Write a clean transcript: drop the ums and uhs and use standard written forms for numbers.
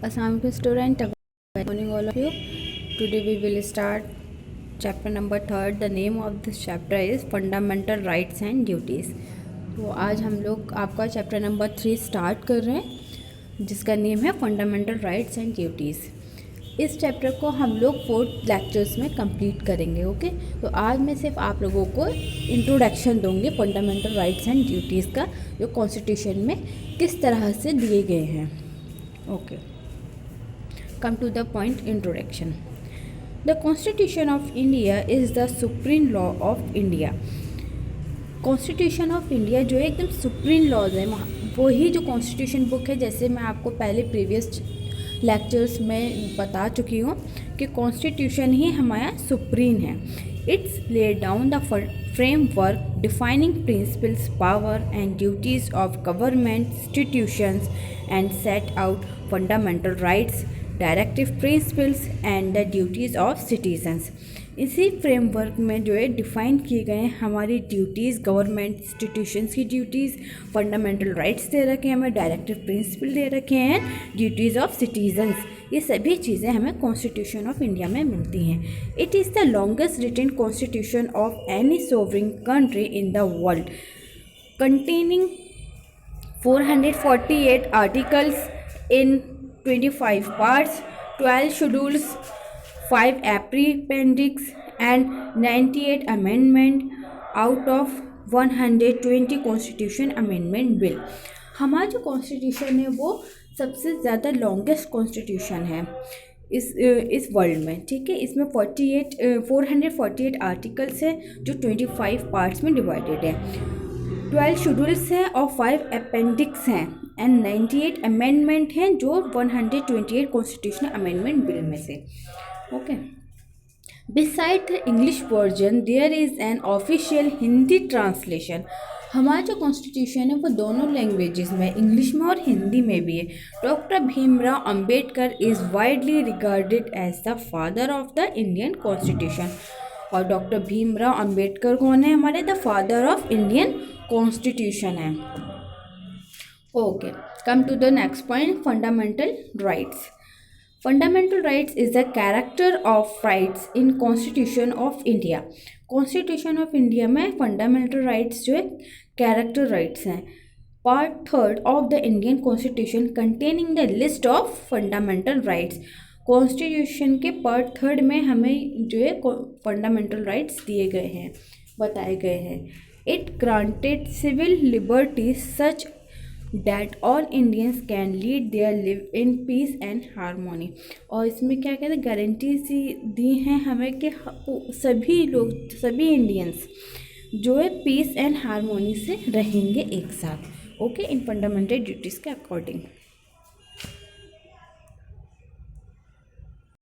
Assalamualaikum student, good morning all of you. Today we will start chapter number 3rd. The name of this chapter is Fundamental Rights and Duties. तो आज हम लोग आपका chapter number 3 start कर रहे हैं जिसका नेम है फंडामेंटल राइट्स एंड ड्यूटीज़। इस चैप्टर को हम लोग 4 लेक्चर्स में कंप्लीट करेंगे। ओके, तो आज मैं सिर्फ आप लोगों को इंट्रोडक्शन दूंगी फंडामेंटल राइट्स एंड ड्यूटीज़ का, जो कॉन्स्टिट्यूशन में किस तरह से दिए गए हैं। Okay, come to the point. Introduction. The Constitution of India is the supreme law of India. Constitution of India जो है एकदम सुप्रीम लॉज है, वही जो कॉन्स्टिट्यूशन बुक है, जैसे मैं आपको पहले प्रीवियस लेक्चर्स में बता चुकी हूँ कि कॉन्स्टिट्यूशन ही हमारा सुप्रीम है। It's lay down the framework defining principles, power and duties of government institutions and set out fundamental rights, directive principles and the duties of citizens. इसी फ्रेमवर्क में जो है डिफ़ाइन किए गए हैं हमारी ड्यूटीज़, गवर्नमेंट इंस्टीट्यूशंस की ड्यूटीज़, फंडामेंटल राइट्स दे रखे हैं हमें, डायरेक्टिव प्रिंसिपल दे रखे हैं, ड्यूटीज़ ऑफ सिटीजन्स। ये सभी चीज़ें हमें कॉन्स्टिट्यूशन ऑफ इंडिया में मिलती हैं। It is the longest written constitution of any sovereign country in the world, containing 448 articles in 25 parts, 12 schedules, 5 appendix and 98 amendment out of 120 constitution amendment bill. हमारा जो constitution है वो सबसे ज़्यादा लॉन्गेस्ट कॉन्स्टिट्यूशन है इस वर्ल्ड में। ठीक है, इसमें 448 आर्टिकल्स है जो 25 पार्ट्स में डिवाइडेड है, 12 शेड्यूल्स हैं और 5 अपेंडिक्स हैं एंड 98 अमेंडमेंट हैं जो 128 कॉन्स्टिट्यूशनल अमेंडमेंट बिल में से। Okay, beside the English version there is an official Hindi translation. हमारा जो कॉन्स्टिट्यूशन है वो दोनों लैंग्वेजेस में, इंग्लिश में और हिंदी में भी है। Doctor Bhimrao Ambedkar is widely regarded as the father of the Indian constitution. और डॉक्टर भीमराव अंबेडकर कौन है? हमारे the father of Indian constitution है। Okay, come to the next point, fundamental rights. Fundamental rights is the character of rights in constitution of India. Constitution of India में fundamental rights जो है character rights हैं। Part 3 of the Indian constitution containing the list of fundamental rights. Constitution के part 3 में हमें जो है fundamental rights दिए गए हैं, बताए गए हैं। It granted civil liberties such that all Indians can lead their live in peace and harmony. और इसमें क्या कहते हैं, गारंटीज दी हैं हमें कि सभी लोग, सभी इंडियंस जो है पीस एंड हारमोनी से रहेंगे एक साथ। ओके, इन फंडामेंटल ड्यूटीज़ के अकॉर्डिंग।